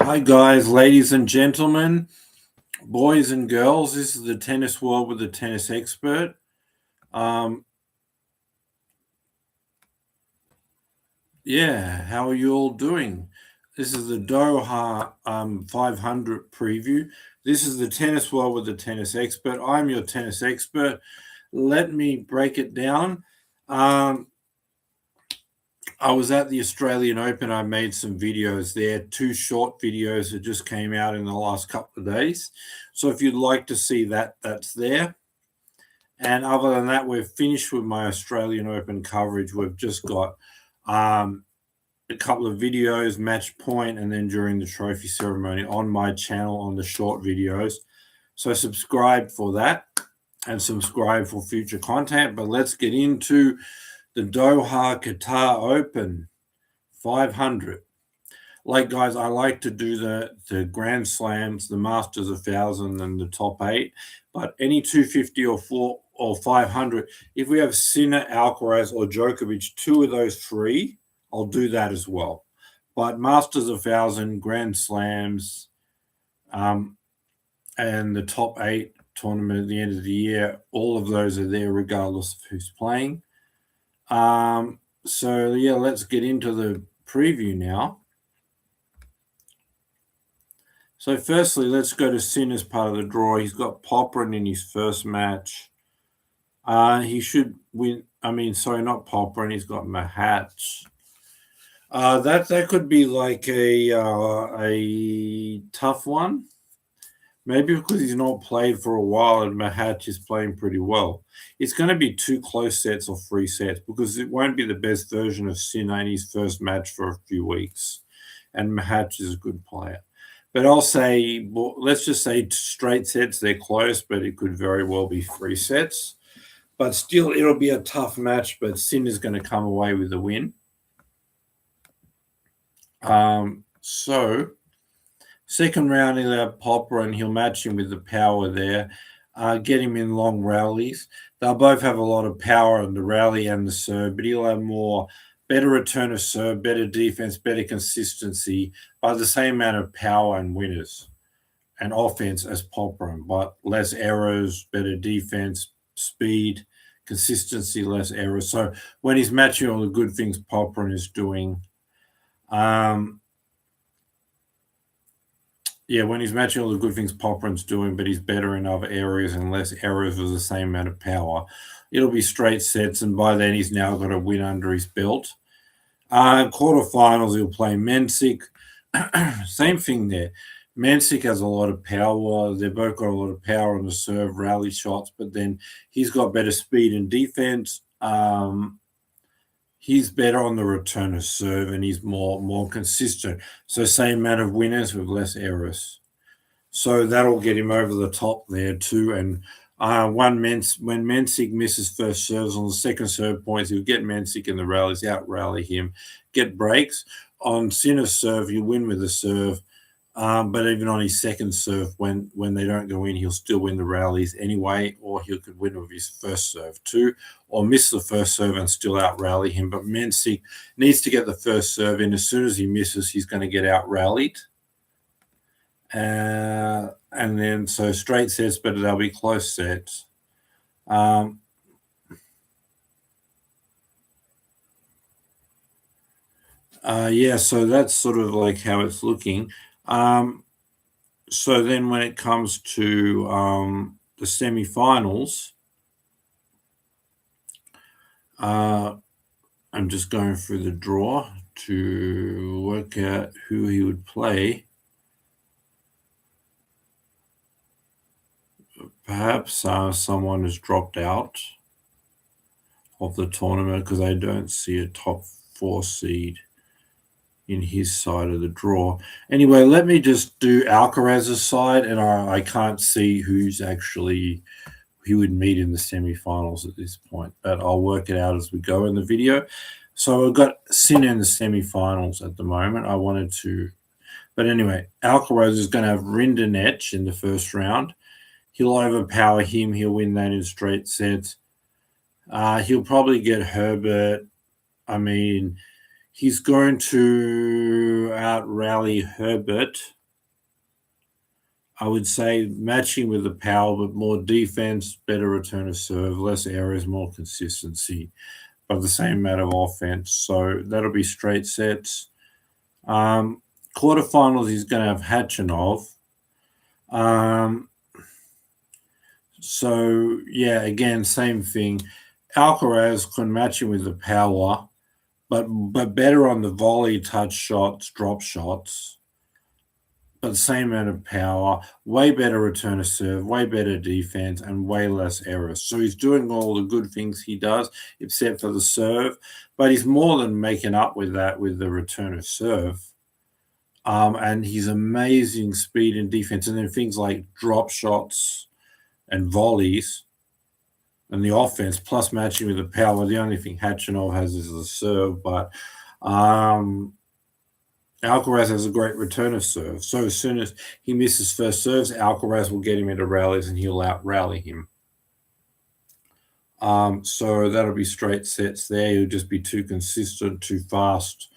Hi, guys, ladies and gentlemen, boys and girls. This is the Tennis World with the Tennis Expert. How are you all doing? This is the Doha 500 preview. This is the Tennis World with the Tennis Expert. I'm your tennis expert. Let me break it down. I was at the Australian Open. I made some videos there, 2 short videos that just came out in the last couple of days. So if you'd like to see that, that's there. And other than that, we're finished with my Australian Open coverage. We've just got a couple of videos, match point, and then during the trophy ceremony on my channel on the short videos. So subscribe for that and subscribe for future content. But let's get into the Doha Qatar Open 500. Like, guys, I like to do the Grand Slams, the Masters 1000, and the top 8. But any 250 or 500, if we have Sinner, Alcaraz, or Djokovic, 2 of those 3, I'll do that as well. But Masters 1000, Grand Slams, and the top 8 tournament at the end of the year, all of those are there regardless of who's playing. Let's get into the preview now. So firstly, let's go to Sinner's part of the draw. He's got Popyrin in his first match. He should win. Not Popyrin. He's got Mahat. That could be like a tough one. Maybe because he's not played for a while and Mahat is playing pretty well. It's going to be 2 close sets or 3 sets because it won't be the best version of Sinner in his first match for a few weeks. And Mahat is a good player. But I'll say, let's just say straight sets, they're close, but it could very well be 3 sets. But still, it'll be a tough match, but Sinner's going to come away with the win. Second round, he'll have Popper and he'll match him with the power there, get him in long rallies. They'll both have a lot of power in the rally and the serve, but he'll have better return of serve, better defense, better consistency, by the same amount of power and winners and offense as Popper, but less errors, better defense, speed, consistency, less errors. So when he's matching all the good things Popper is doing, when he's matching all the good things Popyrin's doing, but he's better in other areas and less errors with the same amount of power, it'll be straight sets, and by then he's now got a win under his belt. Quarterfinals, he'll play Mensik. Same thing there. Mensik has a lot of power. They've both got a lot of power on the serve, rally shots, but then he's got better speed and defense. He's better on the return of serve, and he's more consistent. So same amount of winners with less errors. So that'll get him over the top there too. And when Mensik misses first serves on the second serve points, he'll get Mensik in the rallies, out-rally him, get breaks. On Sinner's serve, he'll win with the serve. But even on his second serve, when they don't go in, he'll still win the rallies anyway, or he could win with his first serve too, or miss the first serve and still out-rally him. But Mensik needs to get the first serve in. As soon as he misses, he's going to get out-rallied. And then, so straight sets, but they'll be close sets. So that's sort of like how it's looking. So then when it comes to the semifinals, I'm just going through the draw to work out who he would play. Perhaps someone has dropped out of the tournament because I don't see a top 4 seed in his side of the draw. Anyway, let me just do Alcaraz's side, and I can't see who's actually he would meet in the semifinals at this point, but I'll work it out as we go in the video. So I've got Sinner in the semifinals at the moment. But anyway, Alcaraz is going to have Rinderknech in the first round. He'll overpower him. He'll win that in straight sets. He'll probably get Herbert. He's going to out rally Herbert. I would say matching with the power, but more defense, better return of serve, less errors, more consistency, but the same amount of offense. So that'll be straight sets. Quarterfinals, he's going to have Hachanov. So yeah, again, same thing. Alcaraz can match him with the power, but better on the volley, touch shots, drop shots, but the same amount of power, way better return of serve, way better defense, and way less errors. So he's doing all the good things he does, except for the serve, but he's more than making up with that with the return of serve. And he's amazing speed and defense, and then things like drop shots and volleys and the offense, plus matching with the power. The only thing Hachanov has is the serve, but Alcaraz has a great return of serve. So as soon as he misses first serves, Alcaraz will get him into rallies and he'll out-rally him. So that'll be straight sets there. He'll just be too consistent, too fast,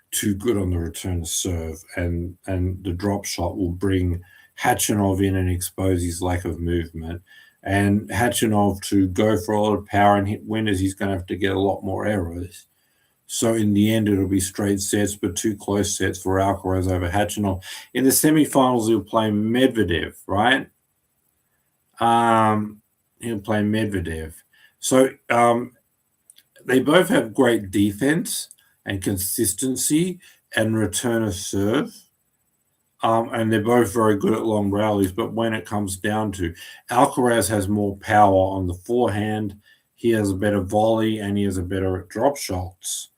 too good on the return of serve. And the drop shot will bring Hachanov in and expose his lack of movement. And Hachanov, to go for a lot of power and hit winners, he's going to have to get a lot more errors. So in the end, it'll be straight sets, but two close sets for Alcaraz over Hachanov. In the semifinals, he'll play Medvedev, right? He'll play Medvedev. So they both have great defense and consistency and return of serve. And they're both very good at long rallies. But when it comes down to Alcaraz has more power on the forehand, he has a better volley, and he has a better drop shots.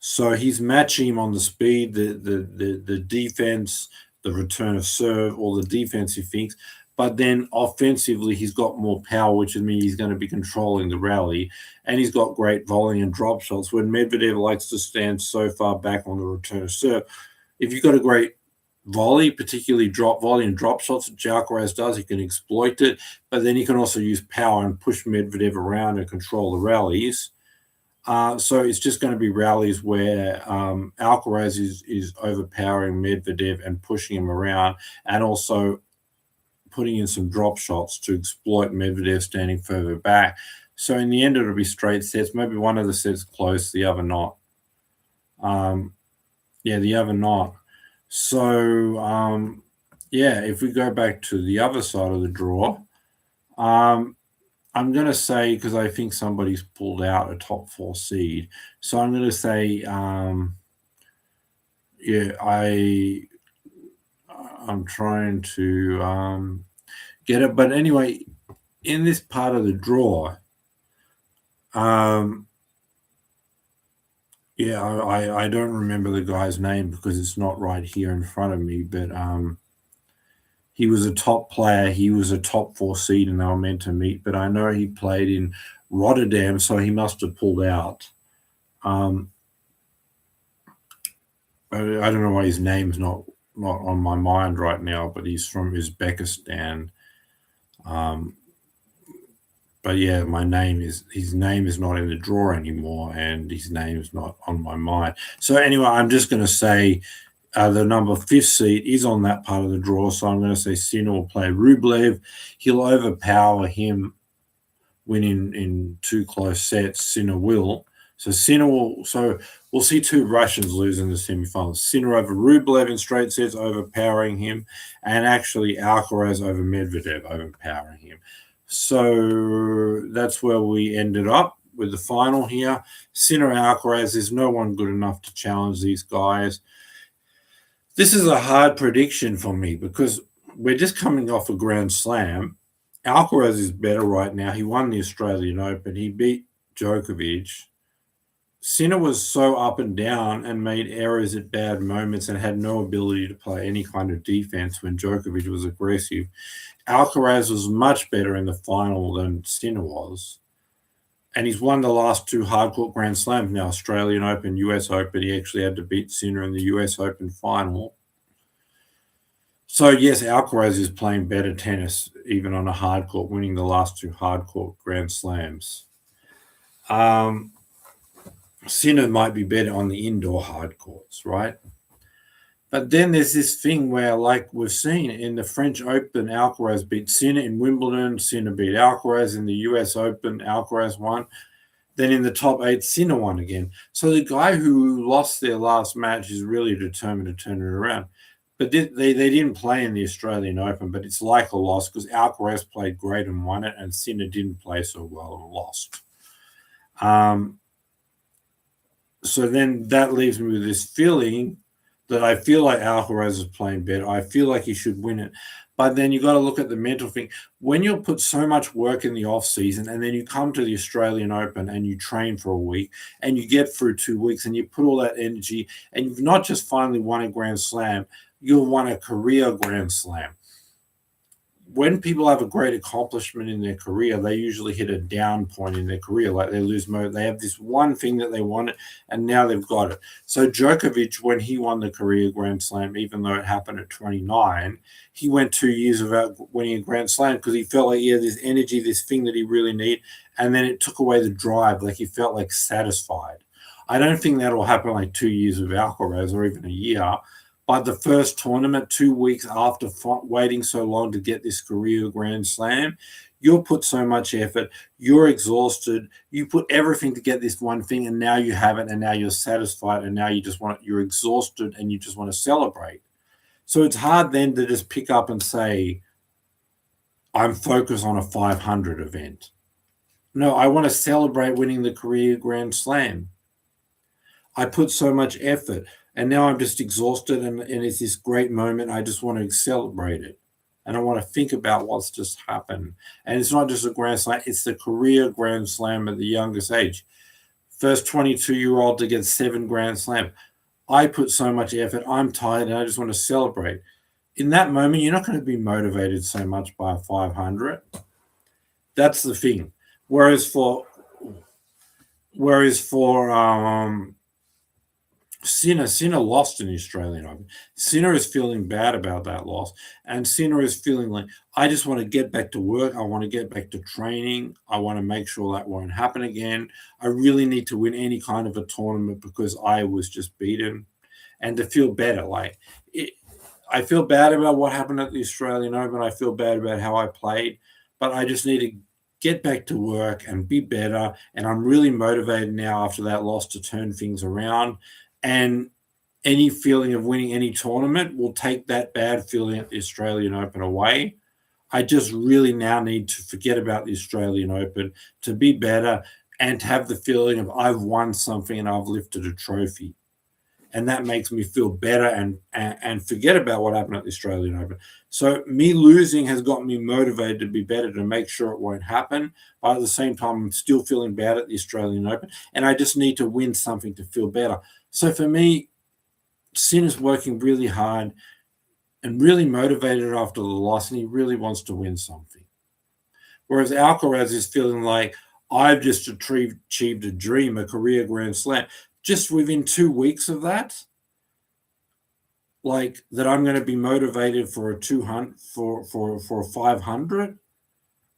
So he's matching him on the speed, the defense, the return of serve, all the defensive things. But then offensively, he's got more power, which means he's going to be controlling the rally. And he's got great volley and drop shots. When Medvedev likes to stand so far back on the return of serve, if you've got a great volley, particularly drop volley and drop shots that Alcaraz does, he can exploit it. But then he can also use power and push Medvedev around and control the rallies. So it's just going to be rallies where Alcaraz is overpowering Medvedev and pushing him around, and also putting in some drop shots to exploit Medvedev standing further back. So in the end, it'll be straight sets. Maybe one of the sets close, the other not. The other not. So, if we go back to the other side of the draw, I'm going to say, because I think somebody's pulled out a top 4 seed, so I'm going to say, I'm trying to get it. But anyway, in this part of the draw, I don't remember the guy's name because it's not right here in front of me, but he was a top player. He was a top 4 seed and they were meant to meet, but I know he played in Rotterdam, so he must have pulled out. I don't know why his name's not on my mind right now, but he's from Uzbekistan. But yeah, his name is not in the draw anymore, and his name is not on my mind. So anyway, I'm just going to say the number 5th seed is on that part of the draw. So I'm going to say Sinner will play Rublev. He'll overpower him, winning in 2 close sets. Sinner will. So we'll see 2 Russians lose in the semifinals. Sinner over Rublev in straight sets, overpowering him, and actually Alcaraz over Medvedev, overpowering him. So that's where we ended up with the final here. Sinner Alcaraz, there's no one good enough to challenge these guys. This is a hard prediction for me because we're just coming off a Grand Slam. Alcaraz is better right now. He won the Australian Open. He beat Djokovic. Sinner was so up and down and made errors at bad moments and had no ability to play any kind of defense when Djokovic was aggressive. Alcaraz was much better in the final than Sinner was. And he's won the last 2 hardcourt Grand Slams now, Australian Open, US Open. He actually had to beat Sinner in the US Open final. So, yes, Alcaraz is playing better tennis, even on a hardcourt, winning the last 2 hardcourt Grand Slams. Sinner might be better on the indoor hard courts, right? But then there's this thing where, like we've seen in the French Open, Alcaraz beat Sinner. In Wimbledon, Sinner beat Alcaraz. In the US Open, Alcaraz won. Then in the top 8, Sinner won again. So the guy who lost their last match is really determined to turn it around. But they didn't play in the Australian Open, but it's like a loss because Alcaraz played great and won it, and Sinner didn't play so well and lost. So then that leaves me with this feeling that I feel like Alcaraz is playing better. I feel like he should win it. But then you got to look at the mental thing. When you put so much work in the off season and then you come to the Australian Open and you train for a week and you get through 2 weeks and you put all that energy and you've not just finally won a Grand Slam, you've won a career Grand Slam. When people have a great accomplishment in their career, they usually hit a down point in their career. Like they lose mode. They have this one thing that they wanted, and now they've got it. So Djokovic, when he won the career Grand Slam, even though it happened at 29, he went 2 years without winning a Grand Slam because he felt like he had this energy, this thing that he really needed, and then it took away the drive. Like he felt like satisfied. I don't think that'll happen like 2 years with Alcaraz or even a year. But the first tournament, 2 weeks after waiting so long to get this career Grand Slam, you'll put so much effort, you're exhausted, you put everything to get this one thing, and now you have it, and now you're satisfied, and now you're exhausted, and you just want to celebrate. So it's hard then to just pick up and say, I'm focused on a 500 event. No, I want to celebrate winning the career Grand Slam. I put so much effort. And now I'm just exhausted, and it's this great moment. I just want to celebrate it. And I want to think about what's just happened. And it's not just a Grand Slam, it's the career Grand Slam at the youngest age. First 22-year-old to get 7 Grand Slam. I put so much effort. I'm tired, and I just want to celebrate. In that moment, you're not going to be motivated so much by a 500. That's the thing. Whereas for Sinner lost in the Australian Open. Sinner is feeling bad about that loss. And Sinner is feeling like, I just want to get back to work. I want to get back to training. I want to make sure that won't happen again. I really need to win any kind of a tournament because I was just beaten. And to feel better. I feel bad about what happened at the Australian Open. I feel bad about how I played. But I just need to get back to work and be better. And I'm really motivated now after that loss to turn things around. And any feeling of winning any tournament will take that bad feeling at the Australian Open away. I just really now need to forget about the Australian Open, to be better, and to have the feeling of I've won something and I've lifted a trophy. And that makes me feel better and forget about what happened at the Australian Open. So me losing has got me motivated to be better, to make sure it won't happen. But at the same time, I'm still feeling bad at the Australian Open, and I just need to win something to feel better. So for me, Sinner's working really hard and really motivated after the loss, and he really wants to win something. Whereas Alcaraz is feeling like, I've just achieved a dream, a career Grand Slam. Just within 2 weeks of that, like that I'm going to be motivated for a 200, for a 500,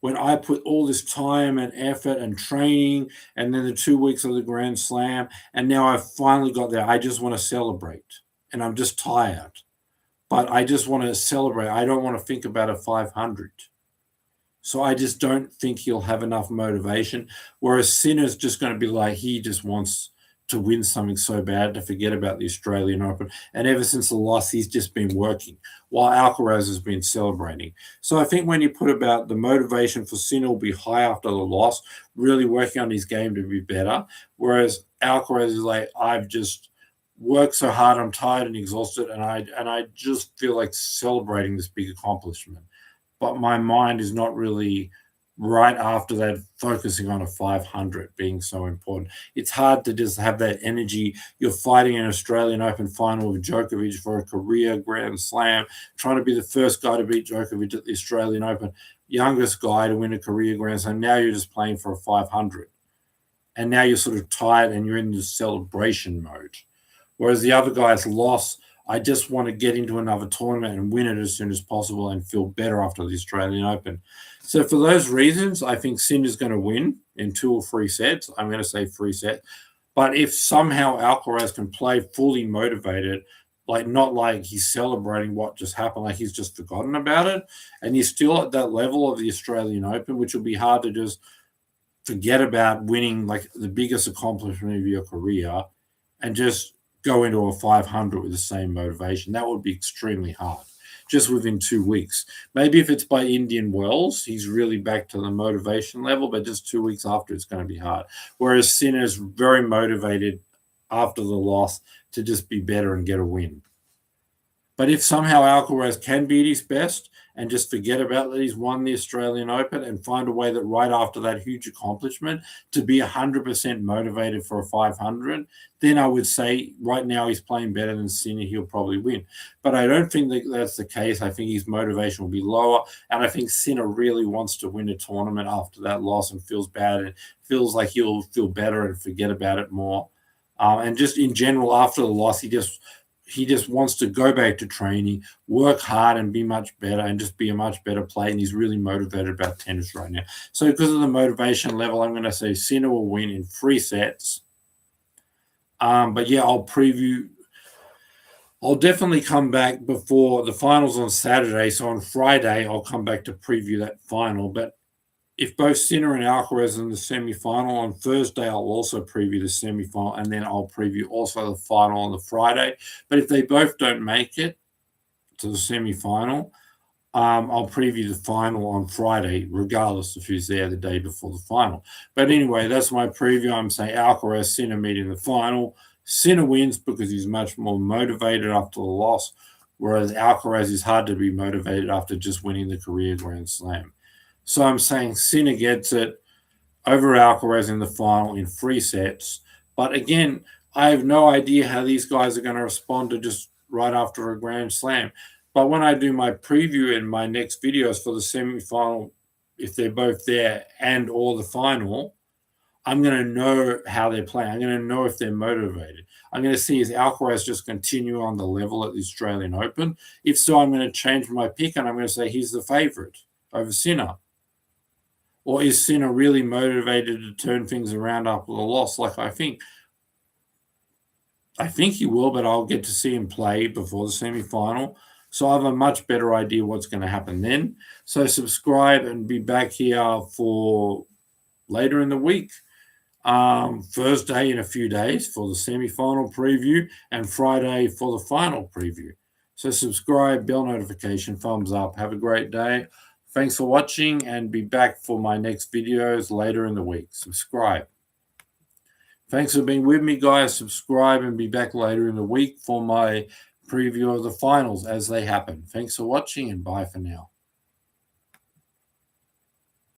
when I put all this time and effort and training, and then the 2 weeks of the Grand Slam, and now I've finally got there. I just want to celebrate, and I'm just tired, but I just want to celebrate. I don't want to think about a 500. So I just don't think he'll have enough motivation. Whereas Sinner's just going to be like, he just wants to win something so bad to forget about the Australian Open. And ever since the loss, he's just been working while Alcaraz has been celebrating. So I think when you put about the motivation for Sinner will be high after the loss, really working on his game to be better. Whereas Alcaraz is like, I've just worked so hard, I'm tired and exhausted, and I just feel like celebrating this big accomplishment. But my mind is not really right after that, focusing on a 500 being so important. It's hard to just have that energy. You're fighting an Australian Open final with Djokovic for a career Grand Slam, trying to be the first guy to beat Djokovic at the Australian Open, youngest guy to win a career Grand Slam. Now you're just playing for a 500. And now you're sort of tired and you're in this celebration mode. Whereas the other guy's lost, I just want to get into another tournament and win it as soon as possible and feel better after the Australian Open. So for those reasons, I think Sinner's going to win in 2 or 3 sets. I'm going to say 3 sets. But if somehow Alcaraz can play fully motivated, like not like he's celebrating what just happened, like he's just forgotten about it, and he's still at that level of the Australian Open, which will be hard to just forget about winning like the biggest accomplishment of your career and just go into a 500 with the same motivation. That would be extremely hard just within 2 weeks. Maybe if it's by Indian Wells, he's really back to the motivation level, but just 2 weeks after, it's going to be hard. Whereas Sinner's very motivated after the loss to just be better and get a win. But if somehow Alcaraz can be at his best and just forget about that he's won the Australian Open and find a way that right after that huge accomplishment to be 100% motivated for a 500, then I would say right now he's playing better than Sinner. He'll probably win. But I don't think that that's the case. I think his motivation will be lower. And I think Sinner really wants to win a tournament after that loss and feels bad and feels like he'll feel better and forget about it more. And just in general, after the loss, he just wants to go back to training, work hard and be much better and just be a much better player. And he's really motivated about tennis right now. So because of the motivation level, I'm going to say Sinner will win in 3 sets. But yeah, I'll definitely come back before the finals on Saturday. So on Friday, I'll come back to preview that final. But if both Sinner and Alcaraz in the semi-final, on Thursday I'll also preview the semi-final, and then I'll preview also the final on the Friday. But if they both don't make it to the semi-final, I'll preview the final on Friday, regardless of who's there the day before the final. But anyway, that's my preview. I'm saying Alcaraz, Sinner meet in the final. Sinner wins because he's much more motivated after the loss, whereas Alcaraz is hard to be motivated after just winning the career Grand Slam. So I'm saying Sinner gets it over Alcaraz in the final in 3 sets. But again, I have no idea how these guys are going to respond to just right after a Grand Slam. But when I do my preview in my next videos for the semi-final, if they're both there and or the final, I'm going to know how they're playing. I'm going to know if they're motivated. I'm going to see is Alcaraz just continue on the level at the Australian Open. If so, I'm going to change my pick and I'm going to say he's the favorite over Sinner. Or is Sinner really motivated to turn things around after the loss? Like I think he will, but I'll get to see him play before the semi-final. So I have a much better idea what's going to happen then. So subscribe and be back here for later in the week. Thursday in a few days for the semi-final preview and Friday for the final preview. So subscribe, bell notification, thumbs up. Have a great day. Thanks for watching and be back for my next videos later in the week. Subscribe. Thanks for being with me, guys. Subscribe and be back later in the week for my preview of the finals as they happen. Thanks for watching and bye for now.